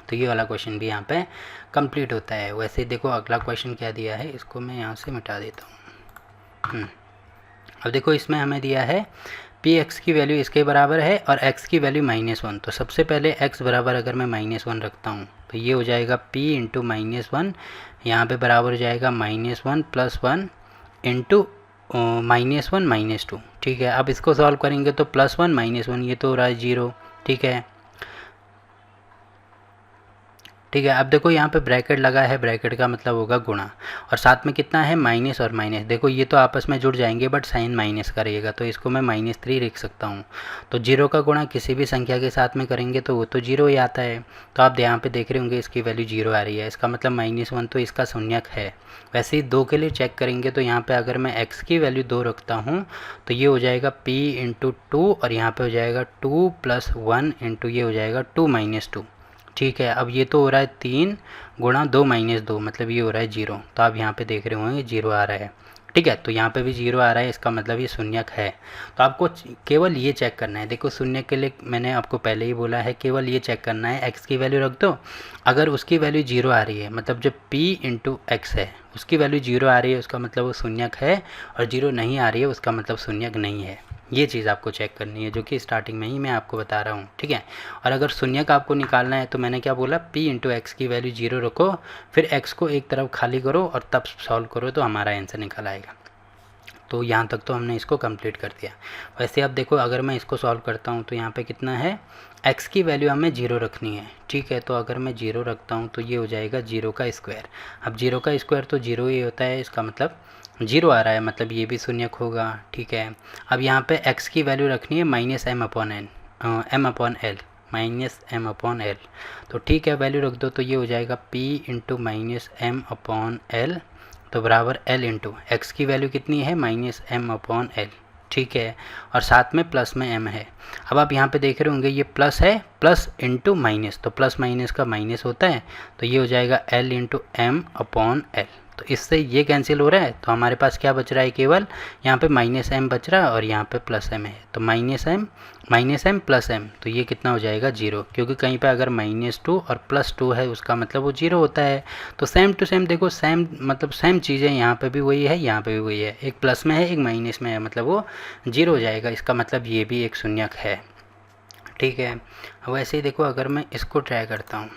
तो ये वाला क्वेश्चन भी यहाँ पे कंप्लीट होता है। वैसे देखो अगला क्वेश्चन क्या दिया है, इसको मैं यहाँ से मिटा देता हूँ। अब देखो इसमें हमें दिया है पी एक्स की वैल्यू इसके बराबर है और x की वैल्यू -1। तो सबसे पहले x बराबर अगर मैं -1 रखता हूँ तो ये हो जाएगा p इंटू -1, यहाँ पर बराबर हो जाएगा -1 + 1 इंटू -1 - 2। ठीक है, अब इसको सॉल्व करेंगे तो +1 - 1 ये तो हो रहा है 0। ठीक है, ठीक है, अब देखो यहाँ पे ब्रैकेट लगा है, ब्रैकेट का मतलब होगा गुणा, और साथ में कितना है, माइनस और माइनस। देखो ये तो आपस में जुड़ जाएंगे बट साइन माइनस करिएगा, तो इसको मैं -3 लिख सकता हूँ। तो 0 का गुणा किसी भी संख्या के साथ में करेंगे तो वो तो 0 ही आता है। तो आप यहाँ पे देख रहे होंगे इसकी वैल्यू 0 आ रही है, इसका मतलब -1 तो इसका शून्यक है। वैसे ही 2 के लिए चेक करेंगे तो यहाँ पर अगर मैं x की वैल्यू 2 रखता हूँ तो ये हो जाएगा p इंटू 2, और यहाँ पर हो जाएगा 2 + 1 इंटू ये हो जाएगा 2 - 2। ठीक है, अब ये तो हो रहा है 3 गुणा 2 - 2, मतलब ये हो रहा है 0। तो आप यहाँ पे देख रहे होंगे 0 आ रहा है। ठीक है, तो यहाँ पे भी 0 आ रहा है, इसका मतलब ये शून्यक है। तो आपको केवल ये चेक करना है, देखो शून्यक के लिए मैंने आपको पहले ही बोला है, केवल ये चेक करना है x की वैल्यू रख दो, अगर उसकी वैल्यू 0 आ रही है, मतलब जो p इंटू एक्स है उसकी वैल्यू 0 आ रही है उसका मतलब वो शून्यक है, और 0 नहीं आ रही है उसका मतलब शून्यक नहीं है। ये चीज़ आपको चेक करनी है, जो कि स्टार्टिंग में ही मैं आपको बता रहा हूँ, ठीक है। और अगर शून्यक आपको निकालना है तो मैंने क्या बोला, p इंटू एक्स की वैल्यू 0 रखो, फिर x को एक तरफ खाली करो और तब सॉल्व करो तो हमारा आंसर निकल आएगा। तो यहाँ तक तो हमने इसको कंप्लीट कर दिया। वैसे अब देखो, अगर मैं इसको सॉल्व करता हूँ तो यहाँ पे कितना है, x की वैल्यू हमें 0 रखनी है, ठीक है। तो अगर मैं 0 रखता हूँ तो ये हो जाएगा 0 का स्क्वायर। अब 0 का स्क्वायर तो 0 ही होता है, इसका मतलब 0 आ रहा है, मतलब ये भी शून्यक होगा, ठीक है। अब यहाँ पे x की वैल्यू रखनी है -m/n -m/l, तो ठीक है, वैल्यू रख दो। तो ये हो जाएगा p इंटू -m/l, तो बराबर l इंटू एक्स की वैल्यू कितनी है, -m/l, ठीक है। और साथ में प्लस में m है। अब आप यहाँ पे देख रहे होंगे ये प्लस है, प्लस इंटू माइनस, तो प्लस माइनस का माइनस होता है, तो ये हो जाएगा l इंटू m/l। तो इससे ये कैंसिल हो रहा है, तो हमारे पास क्या बच रहा है, केवल यहाँ पे -m बच रहा है और यहाँ पे प्लस m है, तो -m प्लस m, तो ये कितना हो जाएगा 0, क्योंकि कहीं पे अगर -2 और +2 है उसका मतलब वो 0 होता है। तो सेम टू सेम देखो, सेम मतलब सेम चीज़ें, यहाँ पे भी वही है, यहाँ पे भी वही है, एक प्लस में है एक माइनस में है, मतलब वो 0 हो जाएगा, इसका मतलब ये भी एक शून्यक है, ठीक है। अब वैसे ही देखो, अगर मैं इसको ट्राई करता हूँ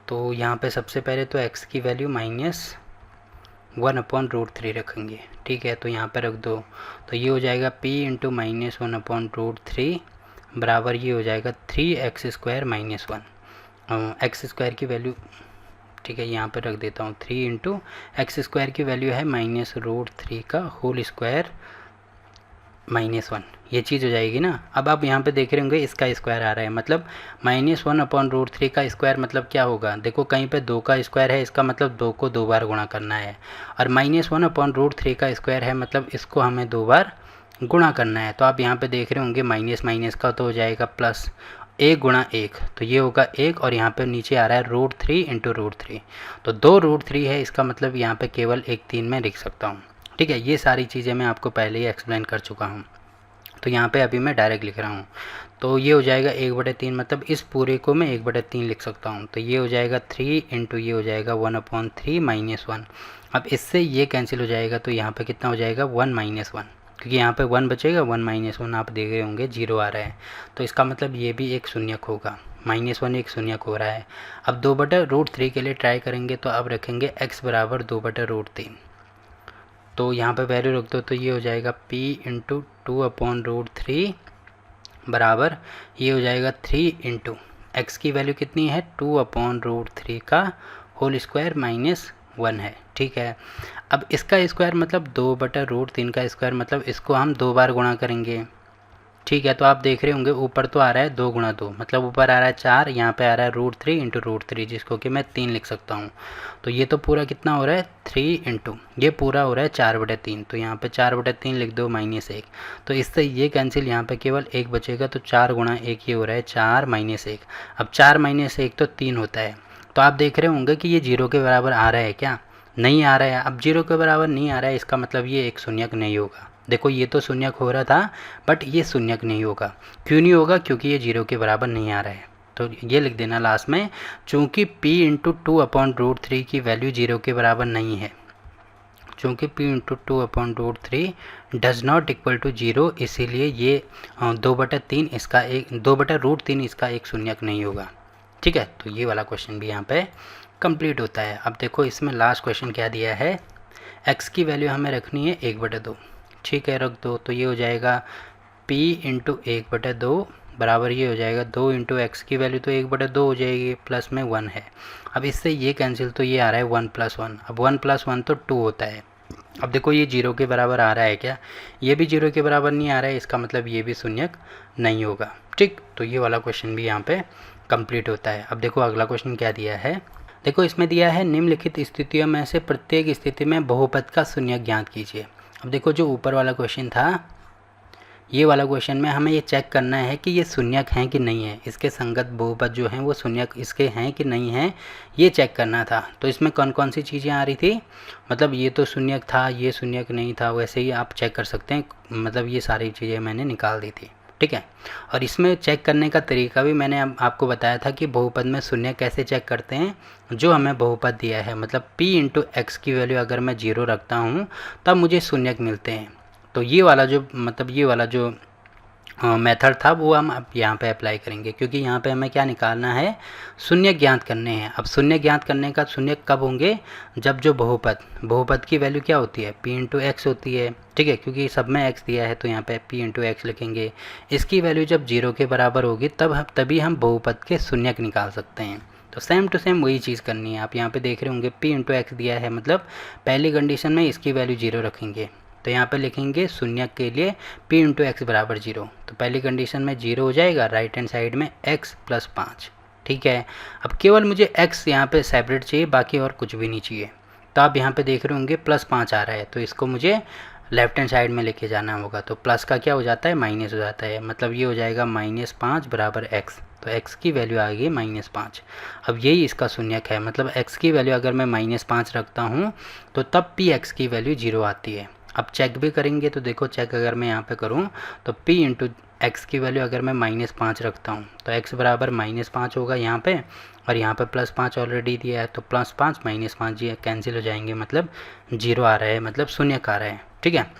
तो यहाँ पे सबसे पहले तो x की वैल्यू -1/√3 रखेंगे, ठीक है। तो यहाँ पे रख दो, तो ये हो जाएगा p इंटू -1/√3 बराबर ये हो जाएगा 3x² -1, एक्स स्क्वायर की वैल्यू, ठीक है, यहाँ पे रख देता हूँ 3 इंटू x² की वैल्यू है -√3 का होल स्क्वायर -1, ये चीज़ हो जाएगी ना। अब आप यहाँ पे देख रहे होंगे इसका स्क्वायर आ रहा है, मतलब -1/√3 का स्क्वायर मतलब क्या होगा, देखो कहीं पे 2 का स्क्वायर है, इसका मतलब 2 को 2 बार गुणा करना है, और -1/√3 का स्क्वायर है, मतलब इसको हमें 2 बार गुणा करना है। तो आप यहाँ पे देख रहे होंगे माइनस माइनस का तो हो जाएगा प्लस, 1 गुणा 1, तो ये होगा 1, और यहाँ पे नीचे आ रहा है √3 इंटू √3, तो 2 √3 है, इसका मतलब यहाँ पे केवल 1/3 में लिख सकता हूँ, ठीक है। ये सारी चीज़ें मैं आपको पहले ही एक्सप्लेन कर चुका हूँ, तो यहाँ पे अभी मैं डायरेक्ट लिख रहा हूँ। तो ये हो जाएगा 1/3, मतलब इस पूरे को मैं 1/3 लिख सकता हूँ, तो ये हो जाएगा 3 इंटू ये हो जाएगा 1/3 -1। अब इससे ये कैंसिल हो जाएगा, तो यहाँ पे कितना हो जाएगा 1 -1, क्योंकि यहाँ पे 1 बचेगा, 1 -1 आप देख रहे होंगे 0 आ रहा है, तो इसका मतलब ये भी एक शून्यक होगा, -1 एक शून्यक हो रहा है। अब 2/√3 के लिए ट्राई करेंगे, तो अब रखेंगे x बराबर 2/√3, तो यहाँ पे वैल्यू रख दो, तो ये हो जाएगा p इंटू 2/√3 बराबर ये हो जाएगा 3 इंटू एक्स की वैल्यू कितनी है 2/√3 का होल स्क्वायर -1 है, ठीक है। अब इसका स्क्वायर मतलब 2/√3 का स्क्वायर, मतलब इसको हम 2 बार गुणा करेंगे, ठीक है। तो आप देख रहे होंगे ऊपर तो आ रहा है 2 गुणा 2, मतलब ऊपर आ रहा है 4, यहाँ पे आ रहा है √3 इंटू √3, जिसको कि मैं 3 लिख सकता हूँ। तो ये तो पूरा कितना हो रहा है 3 इंटू ये पूरा हो रहा है 4/3, तो यहाँ पे 4/3 लिख दो -1, तो इससे ये कैंसिल, यहाँ पे केवल 1 बचेगा, तो 4 गुणा 1 ये हो रहा है 4 -1। अब 4 -1 तो 3 होता है, तो आप देख रहे होंगे कि ये 0 के बराबर आ रहा है क्या, नहीं आ रहा है। अब 0 के बराबर नहीं आ रहा है, इसका मतलब ये एक शून्यक नहीं होगा। देखो ये तो शून्यक हो रहा था, बट ये शून्यक नहीं होगा, क्यों नहीं होगा, क्योंकि ये 0 के बराबर नहीं आ रहा है। तो ये लिख देना लास्ट में, चूँकि p इंटू 2/√3 की वैल्यू 0 के बराबर नहीं है, चूँकि p into 2/√3 does not equal to 0, इसीलिए ये 2/3 इसका एक 2/√3 इसका एक शून्यक नहीं होगा, ठीक है। तो ये वाला क्वेश्चन भी यहाँ पे कंप्लीट होता है। अब देखो इसमें लास्ट क्वेश्चन क्या दिया है, x की वैल्यू हमें रखनी है 1/2, ठीक है, रख दो। तो ये हो जाएगा p इंटू 1/2 बराबर ये हो जाएगा 2 इंटू एक्स की वैल्यू तो 1/2 हो जाएगी, प्लस में 1 है। अब इससे ये कैंसिल, तो ये आ रहा है 1 + 1, अब 1 + 1 तो 2 होता है। अब देखो ये 0 के बराबर आ रहा है क्या, ये भी 0 के बराबर नहीं आ रहा है, इसका मतलब ये भी शून्यक नहीं होगा, ठीक। तो ये वाला क्वेश्चन भी यहाँ पे कंप्लीट होता है। अब देखो अगला क्वेश्चन क्या दिया है, देखो इसमें दिया है निम्नलिखित स्थितियों में से प्रत्येक स्थिति में बहुपद का शून्यक ज्ञात कीजिए। अब देखो जो ऊपर वाला क्वेश्चन था, ये वाला क्वेश्चन में हमें ये चेक करना है कि ये शून्यक हैं कि नहीं है, इसके संगत बहुपद जो हैं वो शून्यक इसके हैं कि नहीं हैं, ये चेक करना था। तो इसमें कौन कौन सी चीज़ें आ रही थी, मतलब ये तो शून्यक था, ये शून्यक नहीं था, वैसे ही आप चेक कर सकते हैं, मतलब ये सारी चीज़ें मैंने निकाल दी थी, ठीक है। और इसमें चेक करने का तरीका भी मैंने आपको बताया था कि बहुपद में शून्य कैसे चेक करते हैं, जो हमें बहुपद दिया है, मतलब p इंटू एक्स की वैल्यू अगर मैं 0 रखता हूँ तब मुझे शून्यक मिलते हैं, तो ये वाला जो मतलब ये वाला जो मेथड था वो हम अब यहाँ पे अप्लाई करेंगे, क्योंकि यहाँ पे हमें क्या निकालना है, शून्य ज्ञात करने हैं। अब शून्य ज्ञात करने का शून्य कब होंगे, जब जो बहुपद की वैल्यू क्या होती है, p इंटू एक्स होती है, ठीक है, क्योंकि सब में x दिया है तो यहाँ पे p इंटू एक्स लिखेंगे। इसकी वैल्यू जब 0 के बराबर होगी तभी हम बहुपद के शून्यक निकाल सकते हैं। तो सेम टू सेम वही चीज़ करनी है। आप यहाँ पे देख रहे होंगे p इंटू एक्स दिया है, मतलब पहली कंडीशन में इसकी वैल्यू 0 रखेंगे, तो यहाँ पे लिखेंगे शून्य के लिए p इंटू एक्स बराबर 0। तो पहली कंडीशन में 0 हो जाएगा, राइट हैंड साइड में x प्लस 5, ठीक है। अब केवल मुझे x यहाँ पे सेपरेट चाहिए, बाकी और कुछ भी नहीं चाहिए। तो आप यहाँ पे देख रहे होंगे प्लस 5 आ रहा है, तो इसको मुझे लेफ्ट हैंड साइड में लेके जाना होगा। तो प्लस का क्या हो जाता है, माइनस हो जाता है, मतलब ये हो जाएगा -5 बराबर x। तो x की वैल्यू आ गई -5। अब यही इसका शून्यक है, मतलब x की वैल्यू अगर मैं -5 रखता हूँ तो तब px की वैल्यू 0 आती है। अब चेक भी करेंगे, तो देखो चेक अगर मैं यहाँ पे करूँ तो p इंटू एक्स की वैल्यू अगर मैं -5 रखता हूँ तो x बराबर -5 होगा यहाँ पे, और यहाँ पे +5 ऑलरेडी दिया है, तो +5 -5 ये कैंसिल हो जाएंगे, मतलब 0 आ रहा है, मतलब शून्य आ रहा है, ठीक है।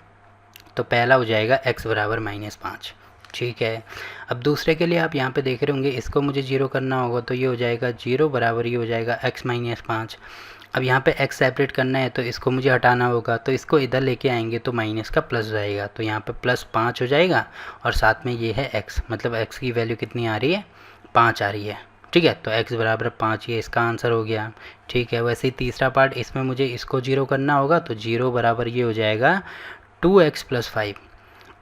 तो पहला हो जाएगा x बराबर -5, ठीक है। अब दूसरे के लिए आप यहाँ पे देख रहे होंगे, इसको मुझे 0 करना होगा, तो ये हो जाएगा 0 बराबर ये हो जाएगा x -5। अब यहाँ पे x सेपरेट करना है तो इसको मुझे हटाना होगा, तो इसको इधर लेके आएंगे तो माइनस का प्लस हो जाएगा, तो यहाँ पे +5 हो जाएगा, और साथ में ये है x, मतलब x की वैल्यू कितनी आ रही है, 5 आ रही है, ठीक है। तो x बराबर 5, ये इसका आंसर हो गया, ठीक है। वैसे ही तीसरा पार्ट, इसमें मुझे इसको 0 करना होगा, तो 0 बराबर ये हो जाएगा 2x + 5।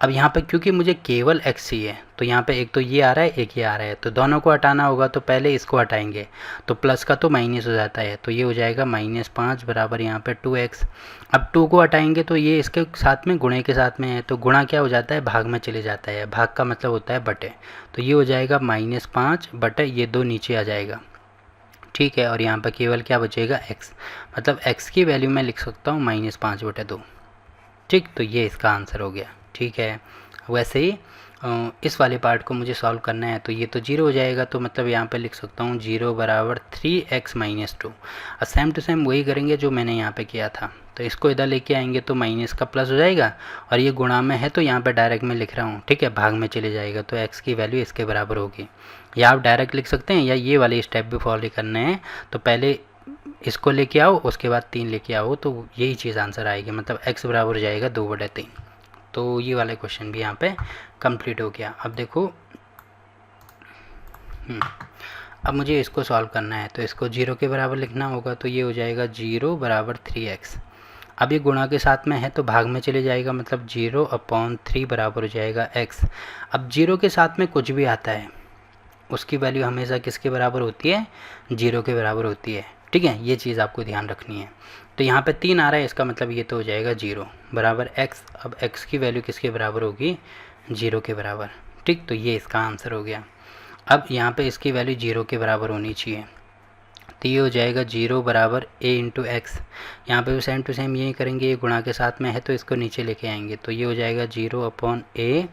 अब यहाँ पे क्योंकि मुझे केवल x चाहिए, तो यहाँ पे एक तो ये आ रहा है, एक ये आ रहा है, तो दोनों को हटाना होगा, तो पहले इसको हटाएंगे, तो प्लस का तो माइनस हो जाता है, तो ये हो जाएगा -5 बराबर यहाँ पे 2x। अब 2 को हटाएंगे तो ये इसके साथ में गुणे के साथ में है, तो गुणा क्या हो जाता है, भाग में चले जाता है, भाग का मतलब होता है बटे, तो ये हो जाएगा -5 बटे ये 2 नीचे आ जाएगा, ठीक है। और यहाँ पर केवल क्या बचेगा, x, मतलब x की वैल्यू मैं लिख सकता हूँ -5 बटे 2, ठीक। तो ये इसका आंसर हो गया, ठीक है। वैसे ही इस वाले पार्ट को मुझे सॉल्व करना है, तो ये तो 0 हो जाएगा, तो मतलब यहाँ पे लिख सकता हूँ 0 बराबर 3x - 2। और सेम टू सेम वही करेंगे जो मैंने यहाँ पे किया था, तो इसको इधर लेके आएंगे तो माइनस का प्लस हो जाएगा, और ये गुणा में है तो यहाँ पे डायरेक्ट मैं लिख रहा हूँ, ठीक है, भाग में चले जाएगा, तो x की वैल्यू इसके बराबर होगी। या आप डायरेक्ट लिख सकते हैं, या ये वाले स्टेप भी फॉलो करने हैं, तो पहले इसको लेके आओ, उसके बाद 3 लेके आओ, तो यही चीज़ आंसर आएगी, मतलब x बराबर हो जाएगा 2/3। तो ये वाला क्वेश्चन भी यहाँ पे कंप्लीट हो गया। अब देखो, अब मुझे इसको सॉल्व करना है, तो इसको 0 के बराबर लिखना होगा, तो ये हो जाएगा 0 बराबर 3x। अब ये गुणा के साथ में है तो भाग में चले जाएगा, मतलब 0/3 बराबर हो जाएगा x। अब 0 के साथ में कुछ भी आता है उसकी वैल्यू हमेशा किसके बराबर होती है, 0 के बराबर होती है, ठीक है, ये चीज़ आपको ध्यान रखनी है। तो यहाँ पे 3 आ रहा है, इसका मतलब ये तो हो जाएगा 0 बराबर x। अब x की वैल्यू किसके बराबर होगी, 0 के बराबर, ठीक। तो ये इसका आंसर हो गया। अब यहाँ पे इसकी वैल्यू 0 के बराबर होनी चाहिए, तो ये हो जाएगा 0 बराबर a इंटू एक्स। यहाँ पर भी सेम टू सेम यही करेंगे, ये गुणा के साथ में है तो इसको नीचे लेके आएंगे, तो ये हो जाएगा 0/a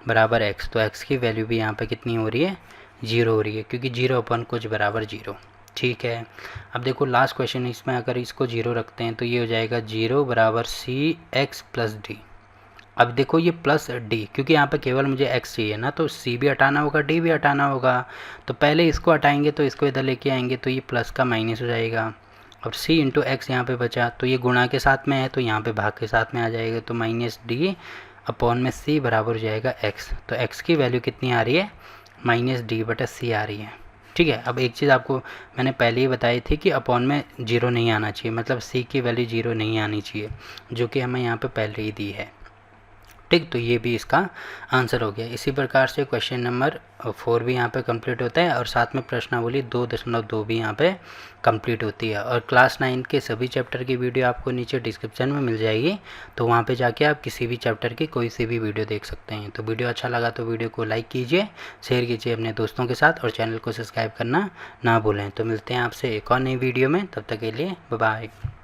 बराबर x। तो x की वैल्यू भी यहाँ पर कितनी हो रही है, 0 हो रही है, क्योंकि 0/ कुछ बराबर 0, ठीक है। अब देखो लास्ट क्वेश्चन, इसमें अगर इसको 0 रखते हैं तो ये हो जाएगा 0 बराबर cx + d। अब देखो ये प्लस d, क्योंकि यहाँ पे केवल मुझे x चाहिए ना, तो c भी हटाना होगा, d भी हटाना होगा, तो पहले इसको हटाएंगे, तो इसको इधर लेके आएंगे, तो ये प्लस का माइनस हो जाएगा, और c इंटू एक्स यहाँ पर बचा, तो ये गुणा के साथ में है तो यहाँ पे भाग के साथ में आ जाएगा, तो -d/c बराबर हो जाएगा x। तो x की वैल्यू कितनी आ रही है, -d/c आ रही है, ठीक है। अब एक चीज़ आपको मैंने पहले ही बताई थी कि अपॉन में 0 नहीं आना चाहिए, मतलब c की वैल्यू 0 नहीं आनी चाहिए, जो कि हमें यहाँ पे पहले ही दी है, ठीक। तो ये भी इसका आंसर हो गया। इसी प्रकार से क्वेश्चन नंबर 4 भी यहाँ पे कंप्लीट होता है, और साथ में प्रश्नावली 2.2 भी यहाँ पे कंप्लीट होती है। और क्लास 9 के सभी चैप्टर की वीडियो आपको नीचे डिस्क्रिप्शन में मिल जाएगी, तो वहाँ पे जाके आप किसी भी चैप्टर की कोई सी भी वीडियो देख सकते हैं। तो वीडियो अच्छा लगा तो वीडियो को लाइक कीजिए, शेयर कीजिए अपने दोस्तों के साथ, और चैनल को सब्सक्राइब करना ना भूलें। तो मिलते हैं आपसे एक और नई वीडियो में, तब तक के लिए बाय बाय।